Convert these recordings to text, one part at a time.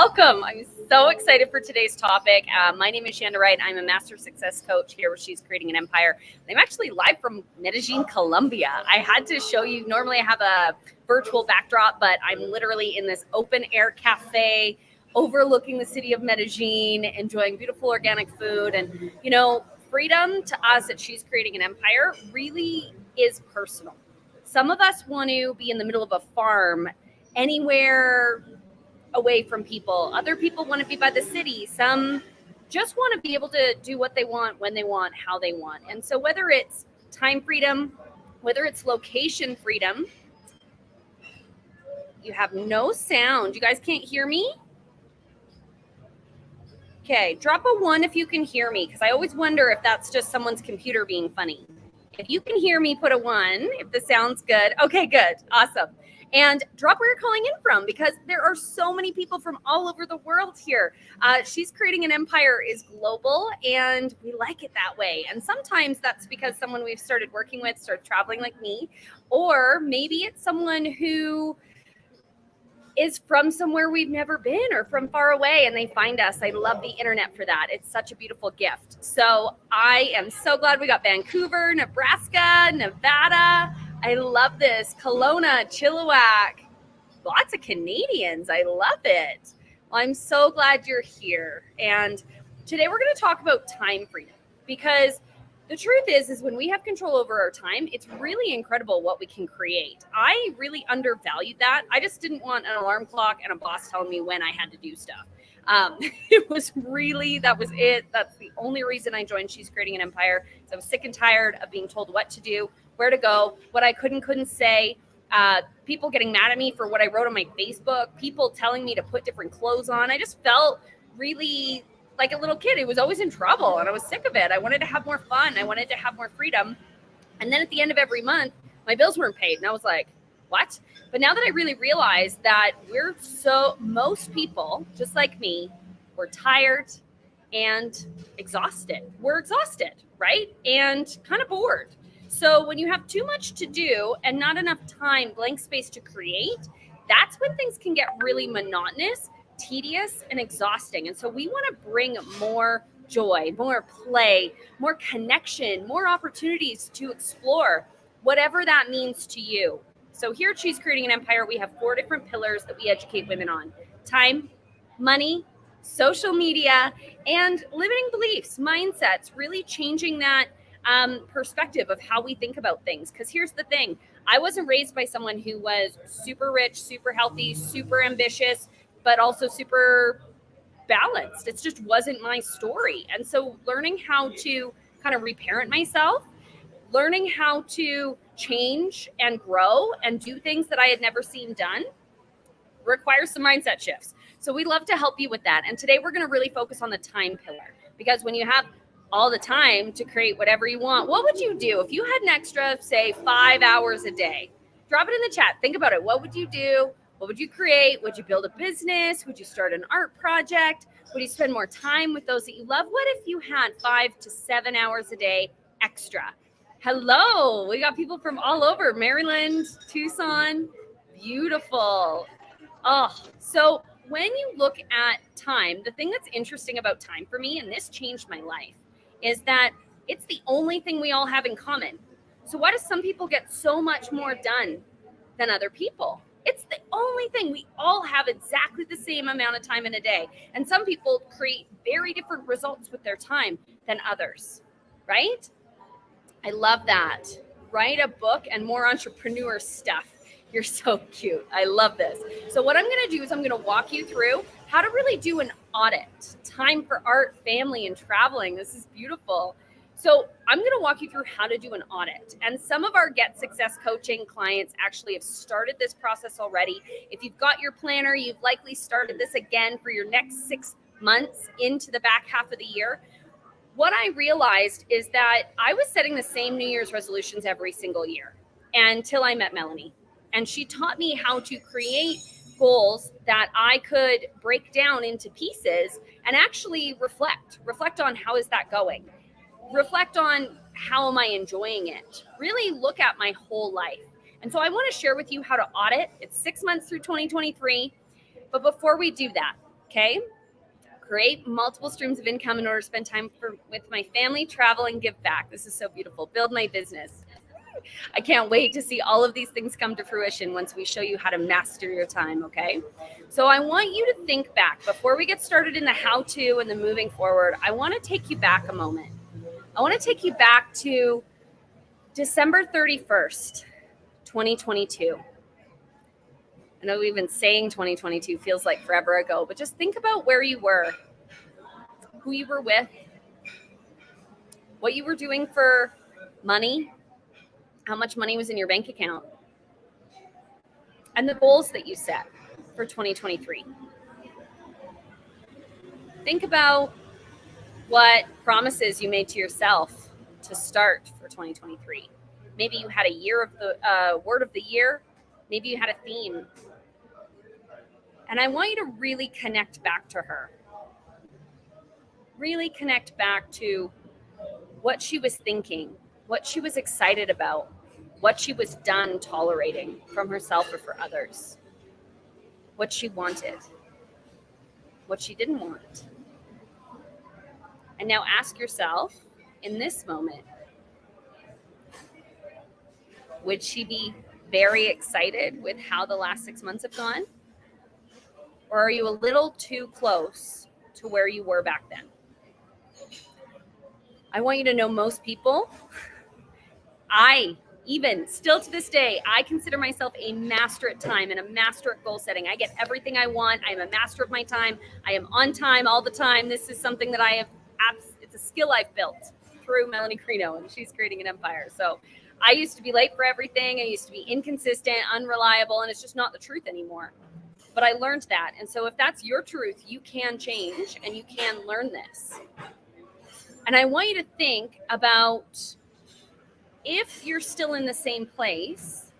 Welcome. I'm so excited for today's topic. My name is Shanda Wright. I'm a master success coach here where She's Creating an Empire. I'm actually live from Medellin, Colombia. I had to show you, normally I have a virtual backdrop, but I'm literally in this open air cafe overlooking the city of Medellin, enjoying beautiful organic food. And, you know, freedom to us at She's Creating an Empire really is personal. Some of us want to be in the middle of a farm anywhere away from people. Other people want to be by the city. Some just want to be able to do what they want, when they want, how they want. And so whether it's time freedom, whether it's location freedom, you have no sound. You guys can't hear me? Okay, drop a 1 if you can hear me, because I always wonder if that's just someone's computer being funny. If you can hear me, put a 1 if the sound's good. Okay, good. Awesome. And drop where you're calling in from, because there are so many people from all over the world here. She's Creating an Empire is global, and we like it that way. And sometimes that's because someone we've started working with started traveling like me, or maybe it's someone who is from somewhere we've never been or from far away and they find us. I love the internet for that. It's such a beautiful gift. So I am so glad we got Vancouver, Nebraska, Nevada. I love this. Kelowna, Chilliwack, lots of Canadians. I love it. Well, I'm so glad you're here. And today we're going to talk about time freedom, because the truth is when we have control over our time, it's really incredible what we can create. I really undervalued that. I just didn't want an alarm clock and a boss telling me when I had to do stuff. It was really, that was it. That's the only reason I joined She's Creating an Empire. So I was sick and tired of being told what to do, where to go, what I couldn't say, people getting mad at me for what I wrote on my Facebook, people telling me to put different clothes on. I just felt really like a little kid who was always in trouble, and I was sick of it. I wanted to have more fun. I wanted to have more freedom. And then at the end of every month, my bills weren't paid. And I was like, what? But now that I really realized that most people, just like me, we're tired and exhausted. We're exhausted, right? And kind of bored. So when you have too much to do and not enough time, blank space to create, that's when things can get really monotonous, tedious, and exhausting. And so we want to bring more joy, more play, more connection, more opportunities to explore, whatever that means to you. So here at She's Creating an Empire, we have 4 different pillars that we educate women on: time, money, social media, and limiting beliefs, mindsets, really changing that perspective of how we think about things. Because here's the thing, I wasn't raised by someone who was super rich, super healthy, super ambitious, but also super balanced. It just wasn't my story. And so learning how to kind of reparent myself, learning how to change and grow and do things that I had never seen done requires some mindset shifts. So we love to help you with that. And today we're going to really focus on the time pillar, because when you have all the time to create whatever you want, what would you do if you had an extra, say, 5 hours a day? Drop it in the chat. Think about it. What would you do? What would you create? Would you build a business? Would you start an art project? Would you spend more time with those that you love? What if you had 5 to 7 hours a day extra? Hello, we got people from all over, Maryland, Tucson, beautiful. Oh, so when you look at time, the thing that's interesting about time for me, and this changed my life, is that it's the only thing we all have in common. So why do some people get so much more done than other people? It's the only thing. We all have exactly the same amount of time in a day. And some people create very different results with their time than others, right? I love that. Write a book and more entrepreneur stuff. You're so cute. I love this. So what I'm going to do is I'm going to walk you through how to really do an audit. Time for art, family, and traveling. This is beautiful. So I'm going to walk you through how to do an audit. And some of our Get Success coaching clients actually have started this process already. If you've got your planner, you've likely started this again for your next 6 months into the back half of the year. What I realized is that I was setting the same New Year's resolutions every single year until I met Melanie. And she taught me how to create goals that I could break down into pieces and actually reflect on how is that going? Reflect on how am I enjoying it? Really look at my whole life. And so I want to share with you how to audit. It's 6 months through 2023. But before we do that, Okay. Create multiple streams of income in order to spend time with my family, travel, and give back. This is so beautiful. Build my business. I can't wait to see all of these things come to fruition once we show you how to master your time, okay? So I want you to think back. Before we get started in the how-to and the moving forward, I want to take you back a moment. I want to take you back to December 31st, 2022. I know we've been saying 2022 feels like forever ago, but just think about where you were, who you were with, what you were doing for money, how much money was in your bank account, and the goals that you set for 2023. Think about what promises you made to yourself to start for 2023. Maybe you had a year of the word of the year. Maybe you had a theme. And I want you to really connect back to her. Really connect back to what she was thinking, what she was excited about, what she was done tolerating from herself or for others, what she wanted, what she didn't want. And now ask yourself, in this moment, would she be very excited with how the last 6 months have gone? Or are you a little too close to where you were back then? I want you to know most people, even still to this day, I consider myself a master at time and a master at goal setting. I get everything I want. I'm a master of my time. I am on time all the time. This is something that I have, it's a skill I've built through Melanie Carino, and she's creating an empire. So I used to be late for everything. I used to be inconsistent, unreliable, and it's just not the truth anymore. But I learned that. And so if that's your truth, you can change and you can learn this. And I want you to think about, if you're still in the same place,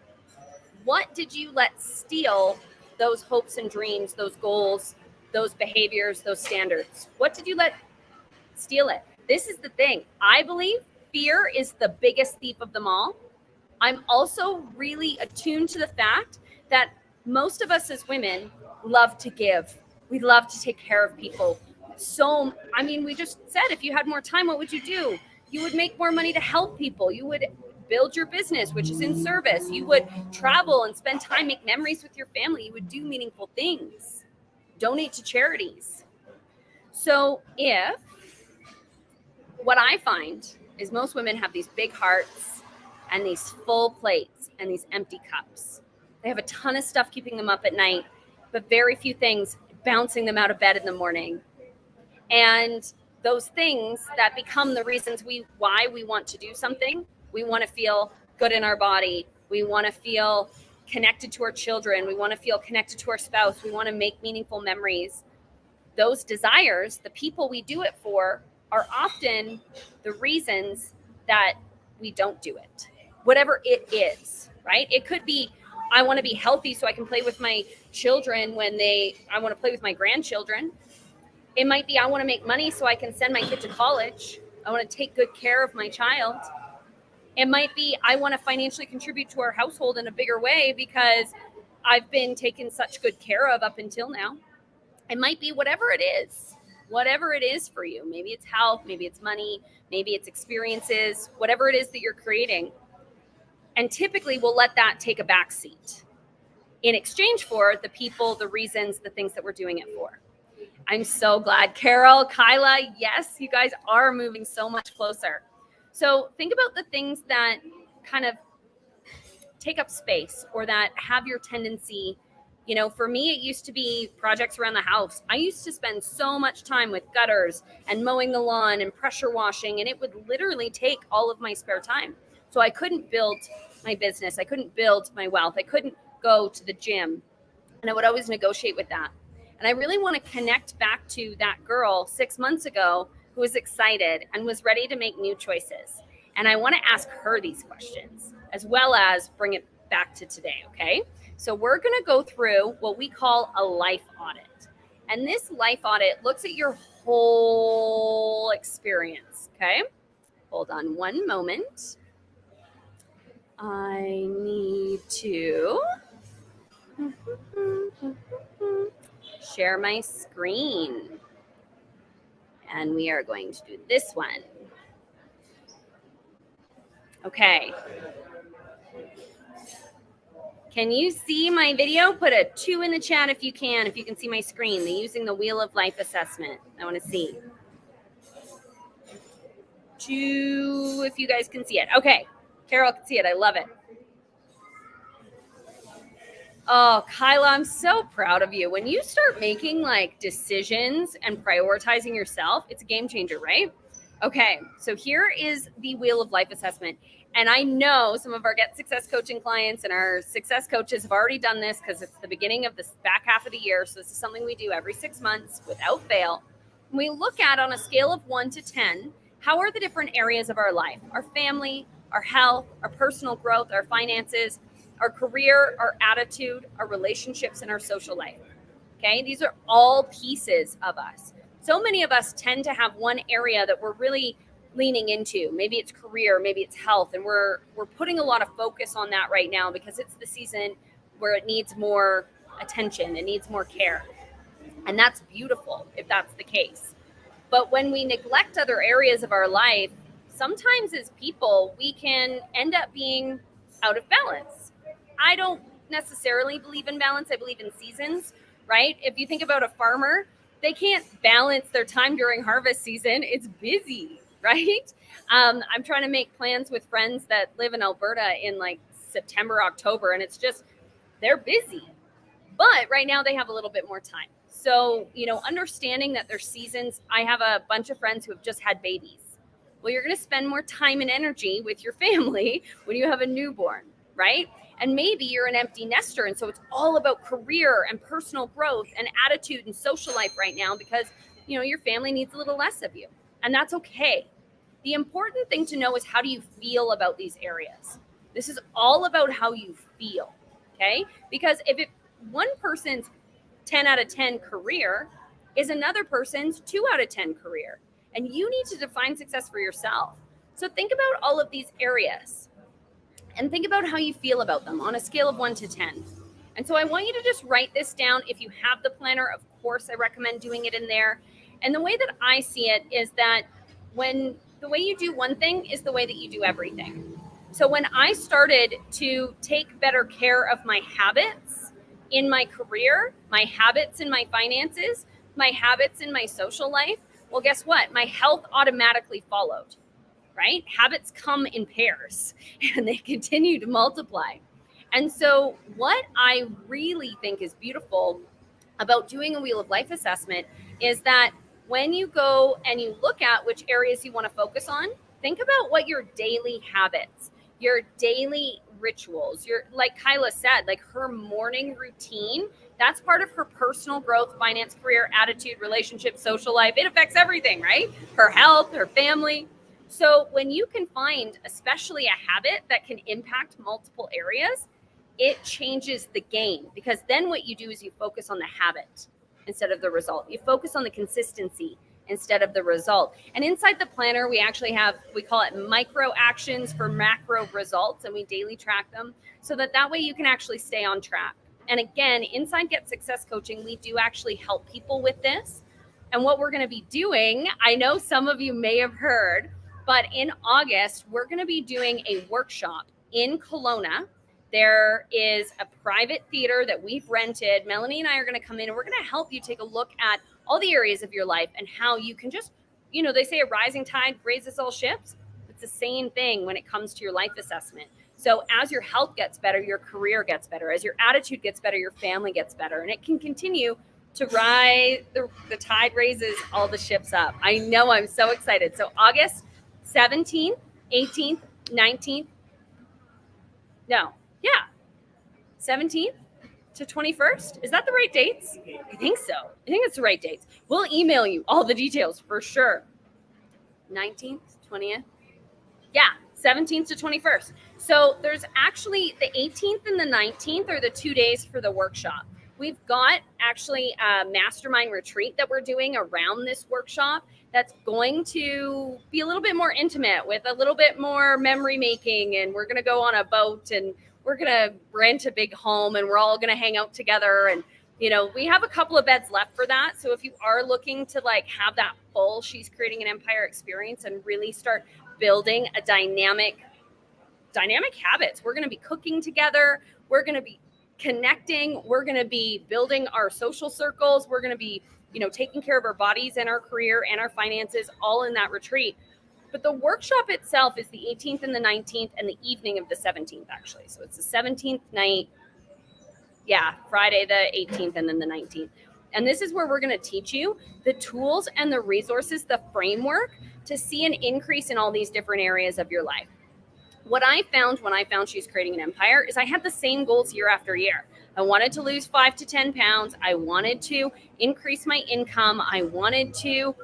what did you let steal those hopes and dreams, those goals, those behaviors, those standards? What did you let steal it? This is the thing. I believe fear is the biggest thief of them all. I'm also really attuned to the fact that most of us as women love to give. We love to take care of people. So, I mean, we just said, if you had more time, what would you do? You would make more money to help people. You would build your business, which is in service. You would travel and spend time, make memories with your family. You would do meaningful things, donate to charities. So what I find is most women have these big hearts and these full plates and these empty cups. They have a ton of stuff keeping them up at night, but very few things bouncing them out of bed in the morning. And those things that become the reasons why we want to do something. We want to feel good in our body. We want to feel connected to our children. We want to feel connected to our spouse. We want to make meaningful memories. Those desires, the people we do it for, are often the reasons that we don't do it. Whatever it is, right? It could be, I want to be healthy so I can play with my children I want to play with my grandchildren. It might be, I want to make money so I can send my kid to college. I want to take good care of my child. It might be, I want to financially contribute to our household in a bigger way because I've been taken such good care of up until now. It might be whatever it is for you. Maybe it's health, maybe it's money, maybe it's experiences, whatever it is that you're creating. And typically we'll let that take a back seat in exchange for the people, the reasons, the things that we're doing it for. I'm so glad. Carol, Kyla, yes, you guys are moving so much closer. So think about the things that kind of take up space or that have your tendency. You know, for me, it used to be projects around the house. I used to spend so much time with gutters and mowing the lawn and pressure washing, and it would literally take all of my spare time. So I couldn't build my business. I couldn't build my wealth. I couldn't go to the gym. And I would always negotiate with that. And I really want to connect back to that girl 6 months ago who was excited and was ready to make new choices. And I want to ask her these questions as well as bring it back to today, okay? So we're going to go through what we call a life audit. And this life audit looks at your whole experience, okay? Hold on one moment. I need to share my screen. And we are going to do this one. Okay. Can you see my video? Put a 2 in the chat if you can see my screen. They're using the Wheel of Life assessment. I want to see. 2, if you guys can see it. Okay. Carol can see it. I love it. Oh, Kyla, I'm so proud of you. When you start making like decisions and prioritizing yourself, it's a game changer, right? Okay, so here is the Wheel of Life assessment. And I know some of our Get Success coaching clients and our success coaches have already done this because it's the beginning of this back half of the year. So this is something we do every 6 months without fail. We look at on a scale of 1 to 10, how are the different areas of our life, our family, our health, our personal growth, our finances, our career, our attitude, our relationships, and our social life. Okay, these are all pieces of us. So many of us tend to have one area that we're really leaning into. Maybe it's career, maybe it's health, and we're putting a lot of focus on that right now because it's the season where it needs more attention, it needs more care. And that's beautiful if that's the case. But when we neglect other areas of our life, sometimes as people, we can end up being out of balance. I don't necessarily believe in balance. I believe in seasons, right? If you think about a farmer, they can't balance their time during harvest season. It's busy, right? I'm trying to make plans with friends that live in Alberta in like September, October, and it's just, they're busy. But right now they have a little bit more time. So, understanding that there's seasons. I have a bunch of friends who have just had babies. Well, you're going to spend more time and energy with your family when you have a newborn, right? And maybe you're an empty nester. And so it's all about career and personal growth and attitude and social life right now because, your family needs a little less of you. And that's okay. The important thing to know is, how do you feel about these areas? This is all about how you feel, okay? Because if one person's 10 out of 10 career is another person's 2 out of 10 career. And you need to define success for yourself. So think about all of these areas and think about how you feel about them on a scale of 1 to 10. And so I want you to just write this down. If you have the planner, of course, I recommend doing it in there. And the way that I see it is that when the way you do one thing is the way that you do everything. So when I started to take better care of my habits in my career, my habits in my finances, my habits in my social life, well, guess what? My health automatically followed, right? Habits come in pairs and they continue to multiply. And so what I really think is beautiful about doing a Wheel of Life assessment is that when you go and you look at which areas you want to focus on, think about what your daily habits, your daily rituals, like Kyla said, like her morning routine, that's part of her personal growth, finance, career, attitude, relationship, social life. It affects everything, right? Her health, her family. So when you can find especially a habit that can impact multiple areas, it changes the game, because then what you do is you focus on the habit instead of the result. You focus on the consistency instead of the result. And inside the planner, we actually we call it micro actions for macro results, and we daily track them so that way you can actually stay on track. And again, inside Get Success Coaching, we do actually help people with this. And what we're going to be doing, I know some of you may have heard, but in August, we're going to be doing a workshop in Kelowna. There is a private theater that we've rented. Melanie and I are going to come in and we're going to help you take a look at all the areas of your life and how you can just, they say a rising tide raises all ships. It's the same thing when it comes to your life assessment. So as your health gets better, your career gets better. As your attitude gets better, your family gets better. And it can continue to rise. The tide raises all the ships up. I know, I'm so excited. So August 17th, 18th, 19th. 17th to 21st. Is that the right dates? I think so. I think it's the right dates. We'll email you all the details for sure. 19th, 20th. Yeah, 17th to 21st. So there's actually the 18th and the 19th are the 2 days for the workshop. We've got actually a mastermind retreat that we're doing around this workshop that's going to be a little bit more intimate with a little bit more memory making. And we're going to go on a boat and we're going to rent a big home and we're all going to hang out together. And We have a couple of beds left for that. So if you are looking to like have that full She's Creating an Empire experience and really start building a dynamic habits, we're going to be cooking together. We're going to be connecting. We're going to be building our social circles. We're going to be, taking care of our bodies and our career and our finances all in that retreat. But the workshop itself is the 18th and the 19th and the evening of the 17th, actually. So it's the 17th night. Yeah, Friday the 18th and then the 19th. And this is where we're going to teach you the tools and the resources, the framework to see an increase in all these different areas of your life. What I found when I found She's Creating an Empire is I had the same goals year after year. I wanted to lose 5 to 10 pounds. I wanted to increase my income. I wanted to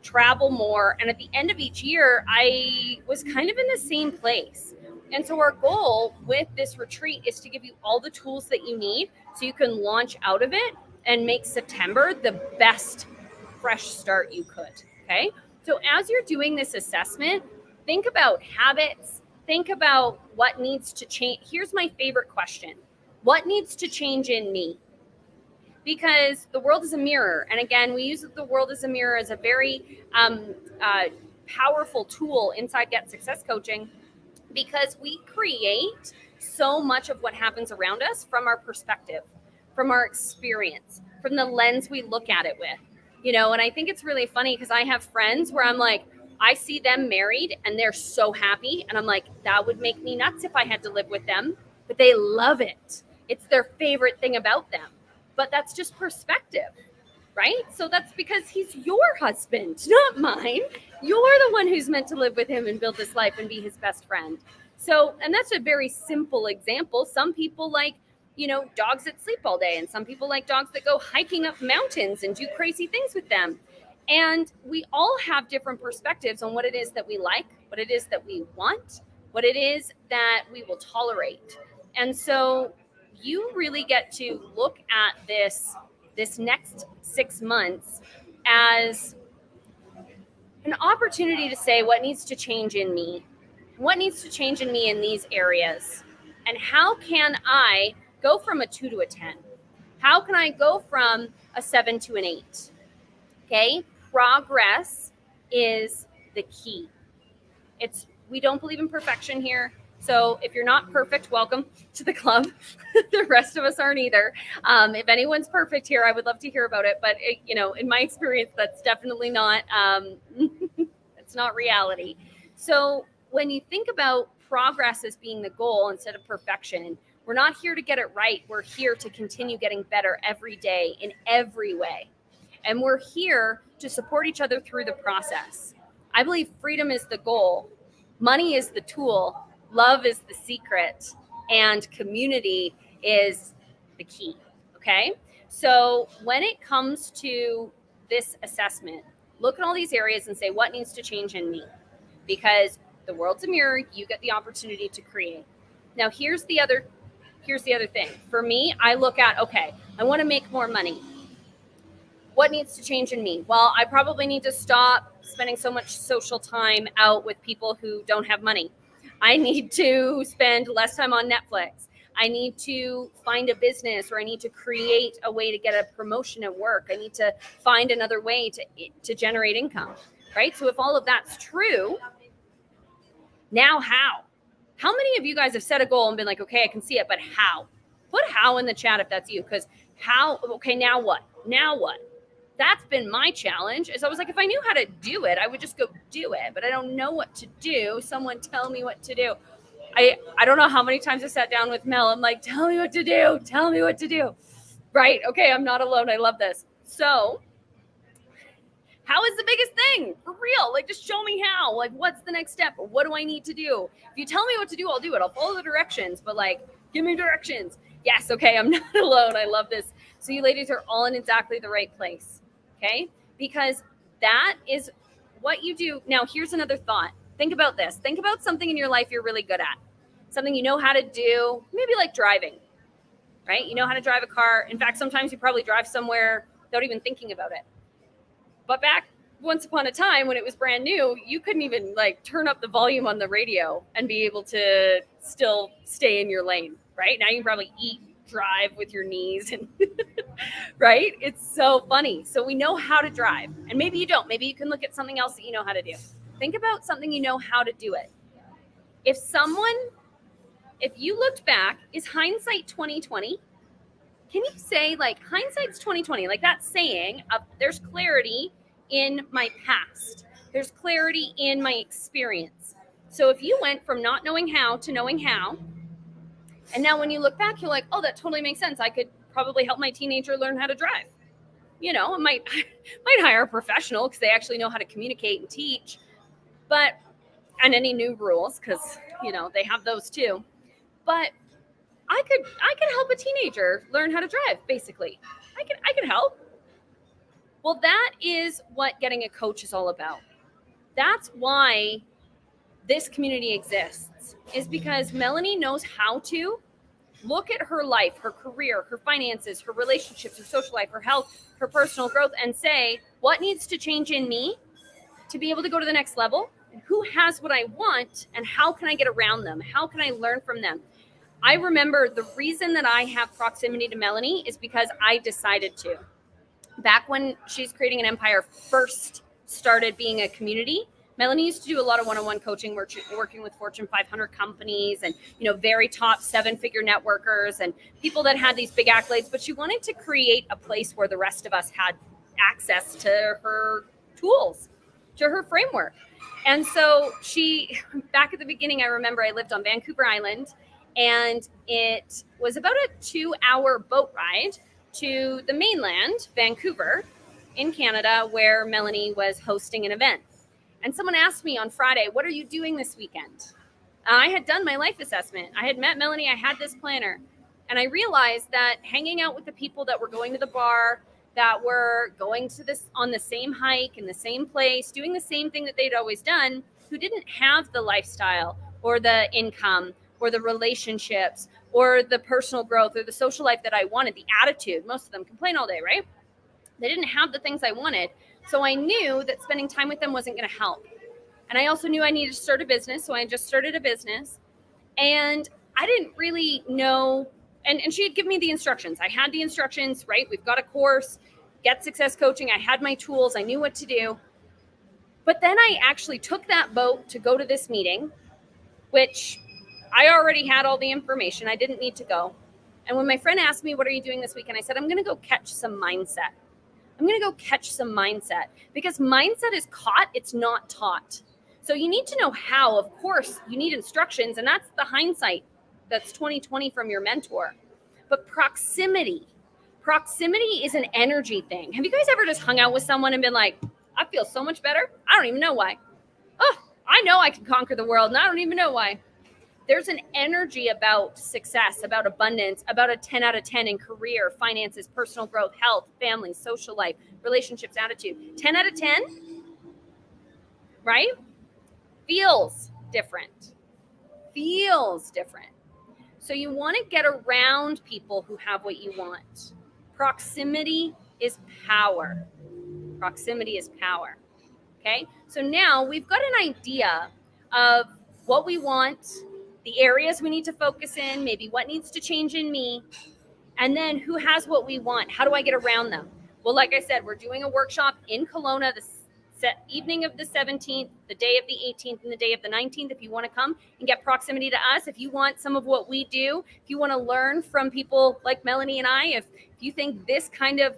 travel more. And at the end of each year, I was kind of in the same place. And so our goal with this retreat is to give you all the tools that you need so you can launch out of it and make September the best fresh start you could. Okay. So as you're doing this assessment, think about habits. Think about what needs to change. Here's my favorite question. What needs to change in me? Because the world is a mirror. And again, we use the world as a mirror as a very powerful tool inside Get Success Coaching, because we create so much of what happens around us from our perspective, from our experience, from the lens we look at it with. And I think it's really funny because I have friends where I'm like, I see them married and they're so happy. And I'm like, that would make me nuts if I had to live with them. But they love it. It's their favorite thing about them. But that's just perspective, right? So that's because he's your husband, not mine. You're the one who's meant to live with him and build this life and be his best friend. So, and that's a very simple example. Some people like, dogs that sleep all day. And some people like dogs that go hiking up mountains and do crazy things with them. And we all have different perspectives on what it is that we like, what it is that we want, what it is that we will tolerate. And so you really get to look at this next 6 months as an opportunity to say what needs to change in me, what needs to change in me in these areas, and how can I go from a 2 to a 10? How can I go from a 7 to an 8? Okay. Progress is the key. We don't believe in perfection here. So if you're not perfect, welcome to the club. The rest of us aren't either. If anyone's perfect here, I would love to hear about it. But in my experience, that's definitely not, it's not reality. So when you think about progress as being the goal instead of perfection, we're not here to get it right. We're here to continue getting better every day in every way. And we're here to support each other through the process. I believe freedom is the goal. Money is the tool. Love is the secret. And community is the key. Okay? So when it comes to this assessment, look at all these areas and say, what needs to change in me? Because the world's a mirror. You get the opportunity to create. Now, here's the other thing. For me, I look at, okay, I want to make more money. What needs to change in me? Well, I probably need to stop spending so much social time out with people who don't have money. I need to spend less time on Netflix. I need to find a business, or I need to create a way to get a promotion at work. I need to find another way to generate income, right? So if all of that's true, now how? How many of you guys have set a goal and been like, okay, I can see it, but how? Put how in the chat if that's you, because how, okay, now what? Now what? That's been my challenge. Is I was like, if I knew how to do it, I would just go do it. But I don't know what to do. Someone tell me what to do. I don't know how many times I sat down with Mel. I'm like, tell me what to do. Tell me what to do. Right. Okay. I'm not alone. I love this. So how is the biggest thing? For real. Like, just show me how. Like, what's the next step? What do I need to do? If you tell me what to do, I'll do it. I'll follow the directions. But like, give me directions. Yes. Okay. I'm not alone. I love this. So you ladies are all in exactly the right place. Okay, because that is what you do. Now, here's another thought. Think about this. Think about something in your life you're really good at, something you know how to do, maybe like driving, right? You know how to drive a car. In fact, sometimes you probably drive somewhere without even thinking about it. But back once upon a time when it was brand new, you couldn't even like turn up the volume on the radio and be able to still stay in your lane, right? Now you can probably eat drive with your knees and right? It's so funny. So we know how to drive. And maybe you don't. Maybe you can look at something else that you know how to do. Think about something you know how to do it. If you looked back, is hindsight 2020? Can you say like hindsight's 2020? Like that saying of there's clarity in my past. There's clarity in my experience. So if you went from not knowing how to knowing how, and now when you look back, you're like, oh, that totally makes sense. I could probably help my teenager learn how to drive. You know, I might hire a professional because they actually know how to communicate and teach. And any new rules, because, you know, they have those too. But I could help a teenager learn how to drive, basically. I could help. Well, that is what getting a coach is all about. That's why this community exists, is because Melanie knows how to look at her life, her career, her finances, her relationships, her social life, her health, her personal growth, and say, what needs to change in me to be able to go to the next level? And who has what I want? And how can I get around them? How can I learn from them? I remember the reason that I have proximity to Melanie is because I decided to. Back when She's Creating an Empire first started being a community, Melanie used to do a lot of one-on-one coaching, working with Fortune 500 companies and, you know, very top 7-figure networkers and people that had these big accolades. But she wanted to create a place where the rest of us had access to her tools, to her framework. And so back at the beginning, I remember I lived on Vancouver Island, and it was about a 2-hour boat ride to the mainland, Vancouver, in Canada, where Melanie was hosting an event. And someone asked me on Friday, what are you doing this weekend? I had done my life assessment. I had met Melanie. I had this planner. And I realized that hanging out with the people that were going to the bar, that were going to this on the same hike in the same place, doing the same thing that they'd always done, who didn't have the lifestyle or the income or the relationships or the personal growth or the social life that I wanted, the attitude. Most of them complain all day, right? They didn't have the things I wanted. So I knew that spending time with them wasn't going to help. And I also knew I needed to start a business. So I just started a business. And I didn't really know. And she had given me the instructions. I had the instructions, right? We've got a course, Get Success Coaching. I had my tools. I knew what to do. But then I actually took that boat to go to this meeting, which I already had all the information. I didn't need to go. And when my friend asked me, what are you doing this weekend? I said, I'm going to go catch some mindset. I'm going to go catch some mindset, because mindset is caught. It's not taught. So you need to know how. Of course, you need instructions, and that's the hindsight. That's 2020 from your mentor. But proximity is an energy thing. Have you guys ever just hung out with someone and been like, I feel so much better? I don't even know why. Oh, I know I can conquer the world, and I don't even know why. There's an energy about success, about abundance, about a 10 out of 10 in career, finances, personal growth, health, family, social life, relationships, attitude. 10 out of 10, right? Feels different. So you want to get around people who have what you want. Proximity is power. Okay? So now we've got an idea of what we want, the areas we need to focus in, maybe what needs to change in me, and then who has what we want. How do I get around them? Well, like I said, we're doing a workshop in Kelowna the evening of the 17th, the day of the 18th, and the day of the 19th. If you want to come and get proximity to us, if you want some of what we do, if you want to learn from people like Melanie and I, if you think this kind of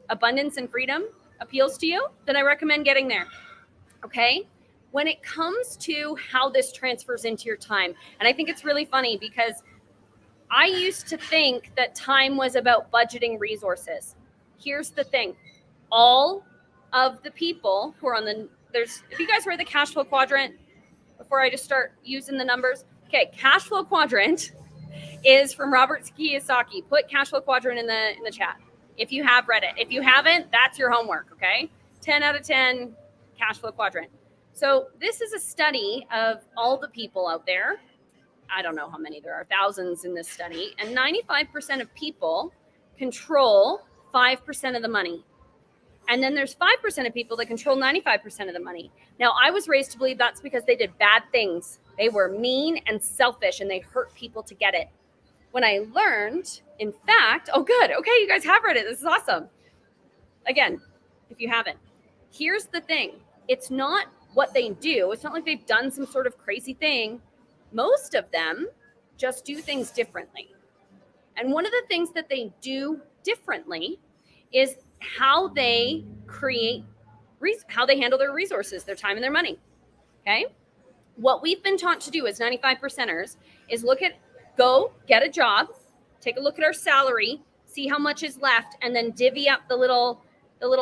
abundance and freedom appeals to you, then I recommend getting there. Okay? When it comes to how this transfers into your time, and I think it's really funny because I used to think that time was about budgeting resources. Here's the thing. All of the people who are if you guys read the cash flow quadrant before I just start using the numbers. Okay, cash flow quadrant is from Robert Kiyosaki. Put cash flow quadrant in the chat if you have read it. If you haven't, that's your homework, okay? 10 out of 10 cash flow quadrant. So this is a study of all the people out there. I don't know how many there are, thousands in this study. And 95% of people control 5% of the money. And then there's 5% of people that control 95% of the money. Now, I was raised to believe that's because they did bad things. They were mean and selfish, and they hurt people to get it. when I learned, in fact, oh, good. Okay, you guys have read it. This is awesome. Again, if you haven't, here's the thing. It's not what they do. It's not like they've done some sort of crazy thing. Most of them just do things differently. And one of the things that they do differently is how they create, how they handle their resources, their time and their money. Okay. What we've been taught to do as 95 percenters is go get a job, take a look at our salary, see how much is left, and then divvy up the little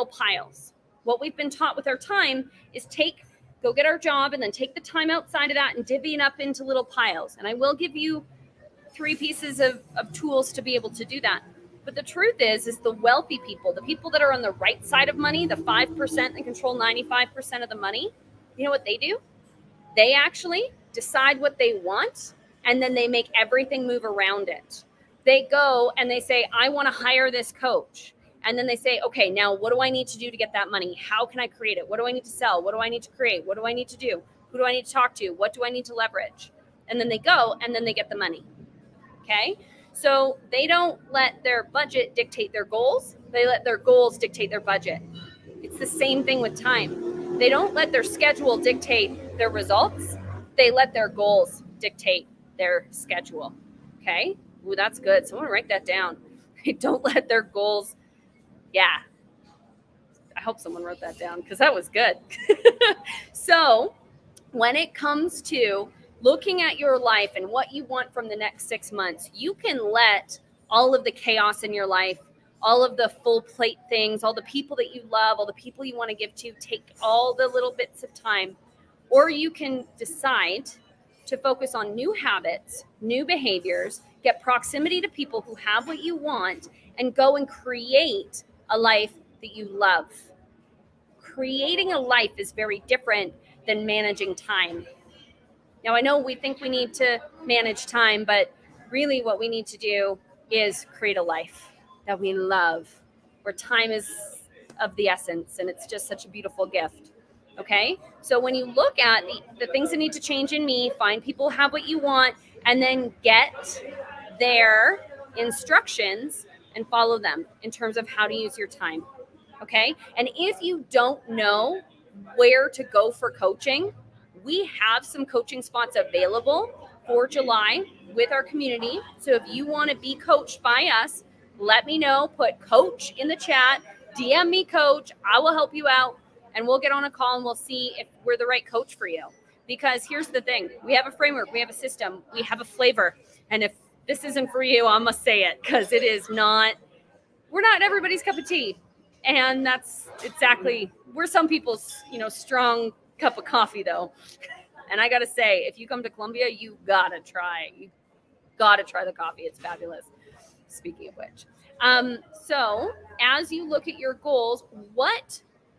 piles. What we've been taught with our time is go get our job and then take the time outside of that and divvy it up into little piles. And I will give you 3 pieces of tools to be able to do that. But the truth is the wealthy people, the people that are on the right side of money, the 5% that control 95% of the money, you know what they do? They actually decide what they want, and then they make everything move around it. They go and they say, I want to hire this coach. And then they say, okay, now what do I need to do to get that money? How can I create it? What do I need to sell? What do I need to create? What do I need to do? Who do I need to talk to? What do I need to leverage? And then they go and then they get the money. Okay? So they don't let their budget dictate their goals. They let their goals dictate their budget. It's the same thing with time. They don't let their schedule dictate their results. They let their goals dictate their schedule. Okay? Ooh, that's good. Someone write that down. They don't let their goals. Yeah. I hope someone wrote that down because that was good. So when it comes to looking at your life and what you want from the next 6 months, you can let all of the chaos in your life, all of the full plate things, all the people that you love, all the people you want to give to, take all the little bits of time. Or you can decide to focus on new habits, new behaviors, get proximity to people who have what you want, and go and create a life that you love. Creating a life is very different than managing time. Now, I know we think we need to manage time, but really what we need to do is create a life that we love, where time is of the essence, and it's just such a beautiful gift. Okay? So when you look at the things that need to change in me, find people who have what you want, and then get their instructions and follow them in terms of how to use your time. Okay? And if you don't know where to go for coaching, we have some coaching spots available for July with our community. So if you want to be coached by us, let me know. Put coach in the chat. DM me, coach. I will help you out, and we'll get on a call and we'll see if we're the right coach for you. Because here's the thing. We have a framework. We have a system. We have a flavor. And if this isn't for you, I must say it, because it is not. We're not everybody's cup of tea. And that's exactly, we're some people's, strong cup of coffee, though. And I got to say, if you come to Columbia, you got to try. You got to try the coffee. It's fabulous. Speaking of which. So as you look at your goals,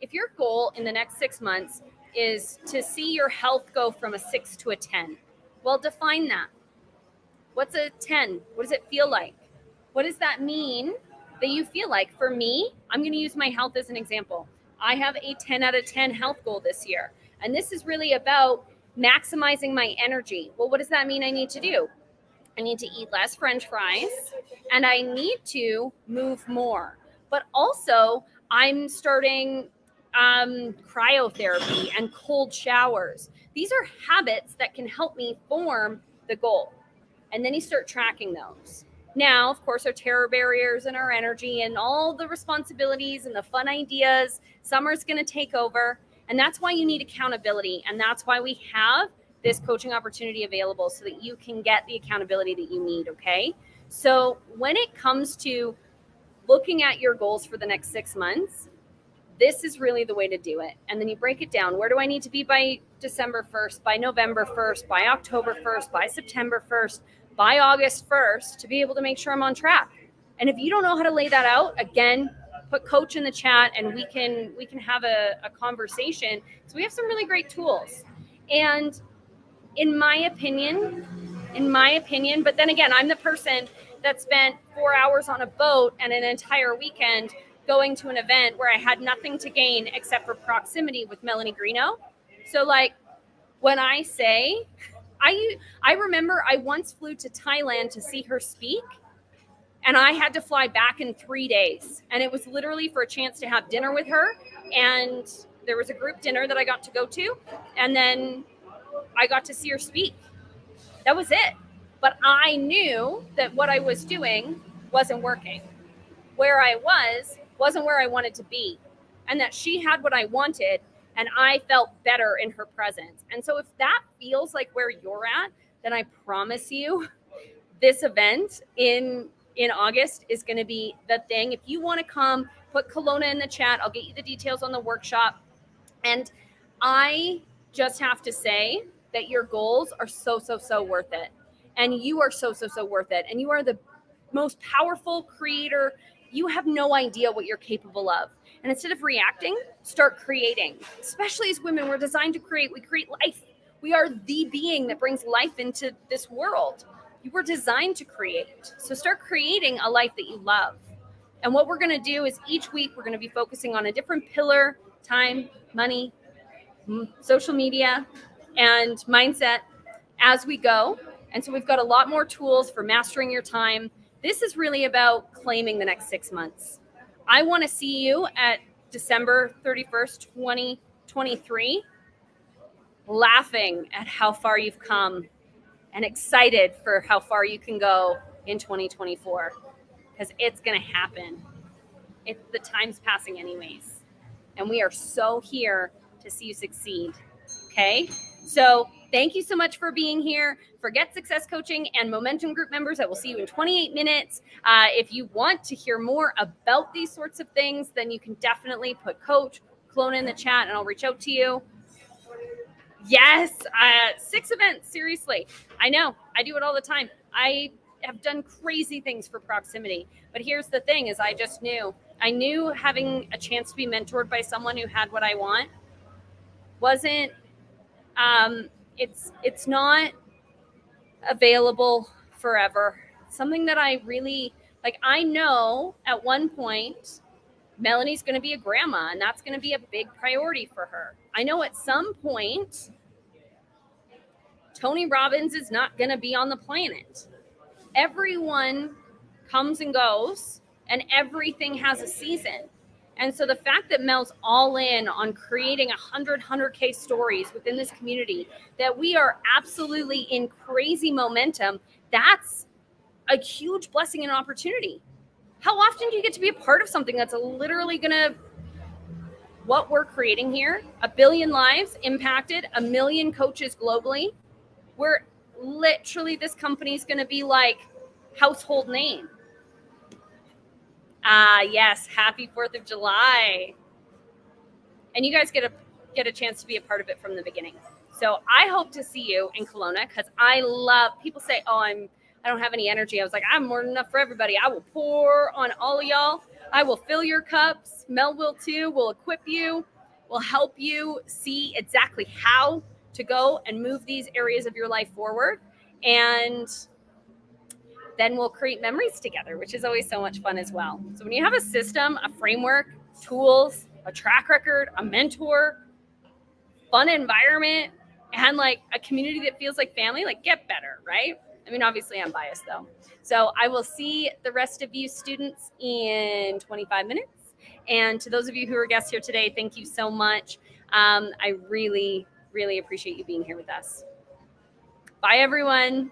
if your goal in the next 6 months is to see your health go from a 6 to a 10, well, define that. What's a 10? What does it feel like? What does that mean that you feel like? For me, I'm going to use my health as an example. I have a 10 out of 10 health goal this year. And this is really about maximizing my energy. Well, what does that mean I need to do? I need to eat less French fries, and I need to move more. But also, I'm starting cryotherapy and cold showers. These are habits that can help me form the goal. And then you start tracking those. Now, of course, our terror barriers and our energy and all the responsibilities and the fun ideas, summer's going to take over. And that's why you need accountability. And that's why we have this coaching opportunity available, so that you can get the accountability that you need. Okay. So when it comes to looking at your goals for the next 6 months, this is really the way to do it. And then you break it down. Where do I need to be by December 1st, by November 1st, by October 1st, by September 1st, by August 1st, to be able to make sure I'm on track? And if you don't know how to lay that out, again, put coach in the chat and we can have a conversation. So we have some really great tools. And in my opinion, but then again, I'm the person that spent 4 hours on a boat and an entire weekend going to an event where I had nothing to gain except for proximity with Melanie Greeno. So when I say I remember I once flew to Thailand to see her speak, and I had to fly back in 3 days. And it was literally for a chance to have dinner with her. And there was a group dinner that I got to go to. And then I got to see her speak. That was it. But I knew that what I was doing wasn't working. Where I wasn't where I wanted to be. And that she had what I wanted, and I felt better in her presence. And so if that feels like where you're at, then I promise you this event in August is going to be the thing. If you want to come, put Kelowna in the chat. I'll get you the details on the workshop. And I just have to say that your goals are so worth it. And you are so worth it. And you are the most powerful creator. You have no idea what you're capable of. And instead of reacting, start creating. Especially as women, we're designed to create. We create life. We are the being that brings life into this world. You were designed to create. So start creating a life that you love. And what we're going to do is each week we're going to be focusing on a different pillar: time, money, social media, and mindset as we go. And so we've got a lot more tools for mastering your time. This is really about claiming the next 6 months. I want to see you at December 31st, 2023, laughing at how far you've come and excited for how far you can go in 2024, because it's going to happen. The time's passing anyways. And we are so here to see you succeed. Okay? So thank you so much for being here. Forget Success Coaching and Momentum Group members. I will see you in 28 minutes. If you want to hear more about these sorts of things, then you can definitely put Coach Kelowna in the chat and I'll reach out to you. Yes, 6 events, seriously. I know, I do it all the time. I have done crazy things for proximity. But here's the thing is I knew having a chance to be mentored by someone who had what I want wasn't, it's not available forever. Something that I really, I know at one point, Melanie's going to be a grandma, and that's going to be a big priority for her. I know at some point, Tony Robbins is not going to be on the planet. Everyone comes and goes, and everything has a season. And so the fact that Mel's all in on creating 100K stories within this community, that we are absolutely in crazy momentum, that's a huge blessing and opportunity. How often do you get to be a part of something that's literally going to, what we're creating here, 1 billion lives impacted, 1 million coaches globally. We're literally, this company's going to be like household name. Yes, happy 4th of July. And you guys get a chance to be a part of it from the beginning. So I hope to see you in Kelowna, because I love, people say, oh, I don't have any energy. I was like, I'm more than enough for everybody. I will pour on all of y'all. I will fill your cups. Mel will too. We'll equip you. We'll help you see exactly how to go and move these areas of your life forward. And then we'll create memories together, which is always so much fun as well. So when you have a system, a framework, tools, a track record, a mentor, fun environment, and like a community that feels like family, like get better, right? I mean, obviously I'm biased though. So I will see the rest of you students in 25 minutes. And to those of you who are guests here today, thank you so much. I really, really appreciate you being here with us. Bye, everyone.